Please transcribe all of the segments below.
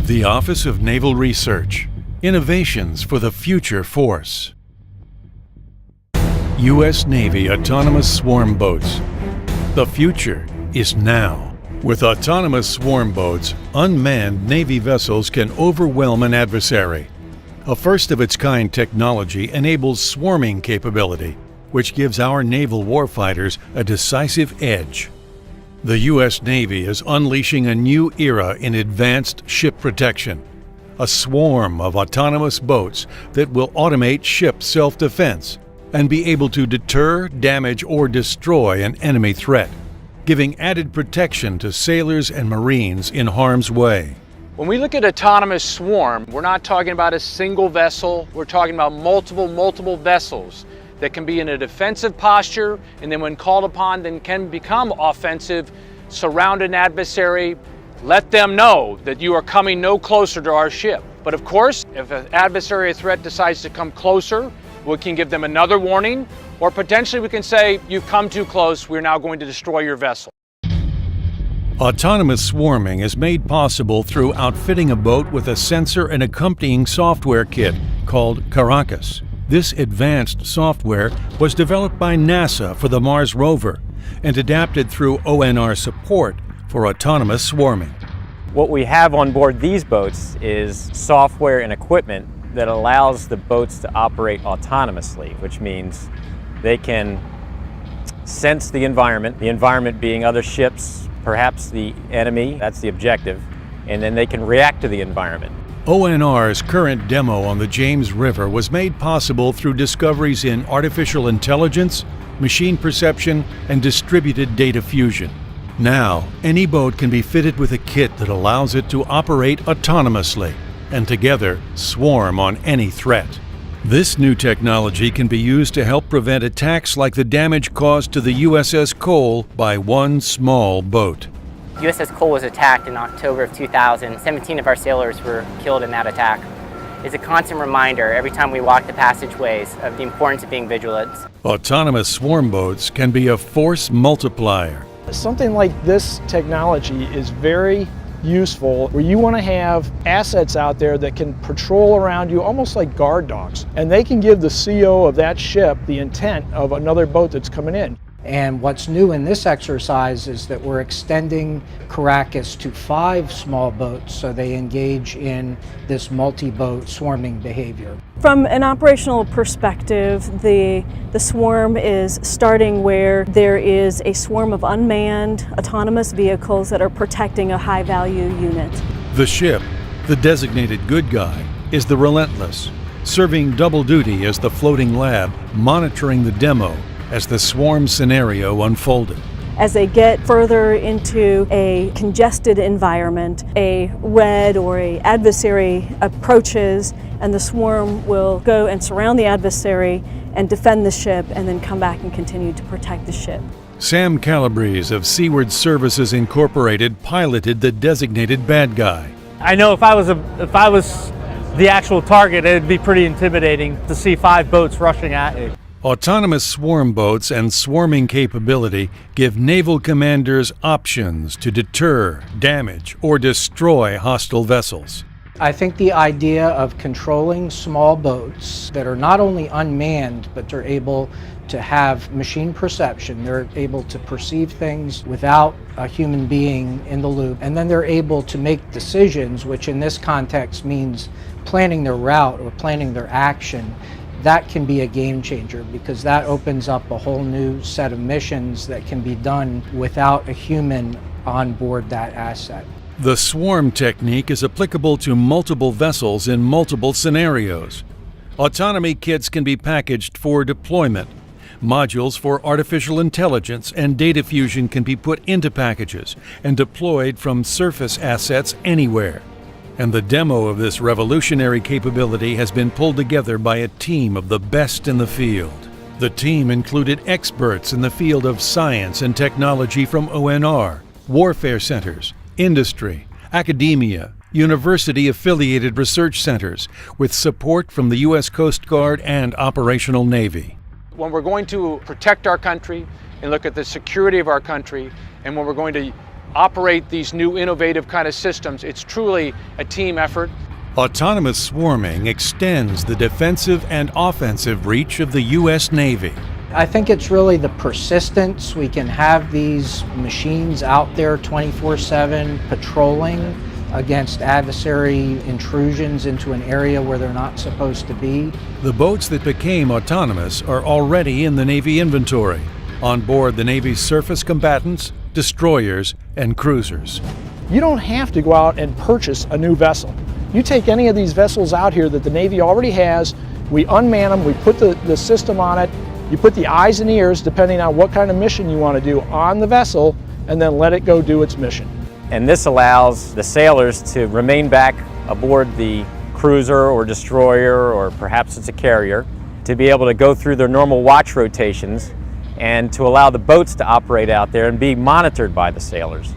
The Office of Naval Research. Innovations for the Future Force. U.S. Navy Autonomous Swarm Boats. The future is now. With autonomous swarm boats, unmanned Navy vessels can overwhelm an adversary. A first-of-its-kind technology enables swarming capability, which gives our naval warfighters a decisive edge. The U.S. Navy is unleashing a new era in advanced ship protection. A swarm of autonomous boats that will automate ship self-defense and be able to deter, damage, or destroy an enemy threat, giving added protection to sailors and Marines in harm's way. When we look at autonomous swarm, we're not talking about a single vessel, we're talking about multiple vessels that can be in a defensive posture, and then when called upon, then can become offensive, surround an adversary, let them know that you are coming no closer to our ship. But of course, if an adversary threat decides to come closer, we can give them another warning, or potentially we can say, you've come too close, we're now going to destroy your vessel. Autonomous swarming is made possible through outfitting a boat with a sensor and accompanying software kit called Caracas. This advanced software was developed by NASA for the Mars rover and adapted through ONR support for autonomous swarming. What we have on board these boats is software and equipment that allows the boats to operate autonomously, which means they can sense the environment being other ships, perhaps the enemy, that's the objective, and then they can react to the environment. ONR's current demo on the James River was made possible through discoveries in artificial intelligence, machine perception, and distributed data fusion. Now, any boat can be fitted with a kit that allows it to operate autonomously and together swarm on any threat. This new technology can be used to help prevent attacks like the damage caused to the USS Cole by one small boat. USS Cole was attacked in October of 2000. 17 of our sailors were killed in that attack. It's a constant reminder every time we walk the passageways of the importance of being vigilant. Autonomous swarm boats can be a force multiplier. Something like this technology is very useful where you want to have assets out there that can patrol around you almost like guard dogs, and they can give the CO of that ship the intent of another boat that's coming in. And what's new in this exercise is that we're extending Caracas to 5 small boats so they engage in this multi-boat swarming behavior. From an operational perspective, the swarm is starting where there is a swarm of unmanned autonomous vehicles that are protecting a high-value unit. The ship, the designated good guy, is the Relentless, serving double duty as the floating lab, monitoring the demo as the swarm scenario unfolded. As they get further into a congested environment, a red or an adversary approaches, and the swarm will go and surround the adversary and defend the ship and then come back and continue to protect the ship. Sam Calabrese of Seaward Services Incorporated piloted the designated bad guy. I know if I was the actual target, it'd be pretty intimidating to see 5 boats rushing at you. Autonomous swarm boats and swarming capability give naval commanders options to deter, damage, or destroy hostile vessels. I think the idea of controlling small boats that are not only unmanned, but they're able to have machine perception, they're able to perceive things without a human being in the loop, and then they're able to make decisions, which in this context means planning their route or planning their action. That can be a game changer because that opens up a whole new set of missions that can be done without a human on board that asset. The swarm technique is applicable to multiple vessels in multiple scenarios. Autonomy kits can be packaged for deployment. Modules for artificial intelligence and data fusion can be put into packages and deployed from surface assets anywhere. And the demo of this revolutionary capability has been pulled together by a team of the best in the field. The team included experts in the field of science and technology from ONR, warfare centers, industry, academia, university-affiliated research centers, with support from the U.S. Coast Guard and Operational Navy. When we're going to protect our country and look at the security of our country, and when we're going to operate these new innovative kind of systems. It's truly a team effort. Autonomous swarming extends the defensive and offensive reach of the U.S. Navy. I think it's really the persistence. We can have these machines out there 24/7 patrolling against adversary intrusions into an area where they're not supposed to be. The boats that became autonomous are already in the Navy inventory, on board the Navy's surface combatants, destroyers, and cruisers. You don't have to go out and purchase a new vessel. You take any of these vessels out here that the Navy already has, we unman them, we put the system on it, you put the eyes and ears, depending on what kind of mission you want to do, on the vessel, and then let it go do its mission. And this allows the sailors to remain back aboard the cruiser or destroyer, or perhaps it's a carrier, to be able to go through their normal watch rotations and to allow the boats to operate out there and be monitored by the sailors.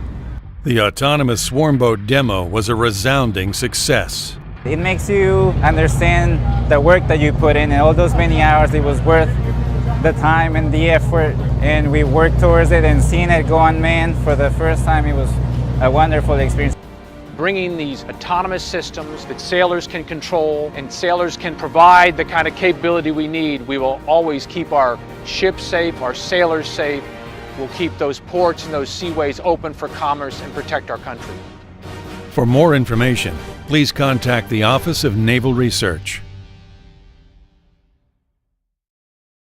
The autonomous swarm boat demo was a resounding success. It makes you understand the work that you put in, and all those many hours, it was worth the time and the effort, and we worked towards it, and seeing it go unmanned for the first time, it was a wonderful experience. Bringing these autonomous systems that sailors can control and sailors can provide the kind of capability we need, we will always keep our ships safe, our sailors safe. We'll keep those ports and those seaways open for commerce and protect our country. For more information, please contact the Office of Naval Research.